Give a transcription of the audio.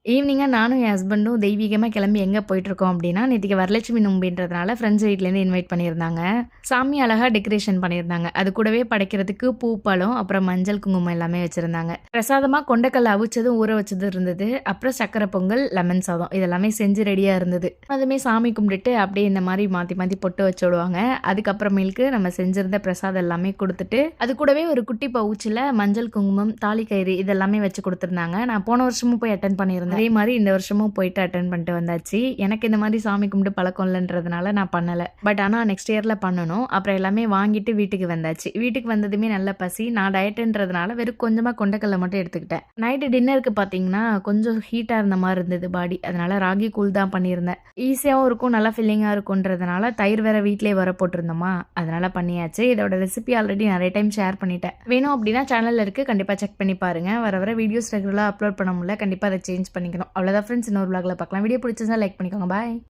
ஈவினிங்கா நானும் என் ஹஸ்பண்டும் தெய்வீகமா கிளம்பி எங்க போயிட்டுருக்கோம் அப்டின்னா, நேத்திக்கு வரலட்சுமி நோம்பின்றதுனால ஃப்ரெண்ட்ஸ் வீட்லேருந்து இன்வைட் பண்ணியிருந்தாங்க. சாமி அழகா டெக்கரேஷன் பண்ணியிருந்தாங்க. அது கூடவே படைக்கிறதுக்கு பூ, பழம், அப்புறம் மஞ்சள், குங்குமம் எல்லாமே வச்சிருந்தாங்க. பிரசாதமா கொண்டைக்கல்ல அவிச்சதும், ஊற வச்சதும் இருந்தது. அப்புறம் சர்க்கரை பொங்கல், லெமன் சாதம் இதெல்லாமே செஞ்சு ரெடியா இருந்தது. அதுமே சாமி கும்பிட்டுட்டு அப்படியே இந்த மாரி மாத்தி மாத்தி பொட்டு வச்சு விடுவாங்க. அதுக்கப்புறமேலுக்கு நம்ம செஞ்சிருந்த பிரசாதம் எல்லாமே குடுத்துட்டு, அது கூடவே ஒரு குட்டி பவுச்சுல மஞ்சள், குங்குமம், தாலி கயிறு இதெல்லாமே வச்சு குடுத்துருந்தாங்க. நான் போன வருஷமும் போய் அட்டெண்ட் பண்ணியிருந்தேன். அதே மாரி இந்த வருஷமும் போயிட்டு அட்டெண்ட் பண்ணிட்டு வந்தாச்சு. எனக்கு இந்த மாரி சாமி கும்பிட்டு பழக்கம் இல்லன்றதுனால நான் பண்ணல. பட் ஆனா நெக்ஸ்ட் இயர்ல பண்ணணும். அப்புறம் எல்லாமே வாங்கிட்டு வீட்டுக்கு வந்தாச்சு. வீட்டுக்கு வந்ததுமே நல்ல பசி. நான் டயட்ன்றதுனால வெறும் கொஞ்சமா கொண்டைக்கல்ல மட்டும் எடுத்துக்கிட்டேன். நைட்டு டின்னருக்கு பார்த்தீங்கன்னா, கொஞ்சம் ஹீட்டா இருந்த மாரி இருந்தது பாடி. அதனால ராகி கூழ் தான் பண்ணியிருந்தேன். ஈஸியாவும் இருக்கும், நல்லா ஃபில்லிங்கா இருக்கும்ன்றதுனால தயிர் வேற வீட்லயே வர போட்டிருந்தோமா, அதனால பண்ணியாச்சு. இதோட ரெசிபி ஆல்ரெடி நெறைய டைம் ஷேர் பண்ணிட்டேன். வேணும் அப்டின்னா சேனல்ல இருக்கு. கண்டிப்பா செக் பண்ணி பாருங்க. வர வர வீடியோஸ் ரெகுலரா அப்லோட் பண்ண முடியல. கண்டிப்பா அத சேஞ்ச் பண்ணிக்கணும். அவ்வளோதான் ஃப்ரெண்ட்ஸ். இன்னொரு விளாக்ல பார்க்கலாம். வீடியோ பிடிச்சிருந்தா லைக் பண்ணிக்கோங்க. பாய்.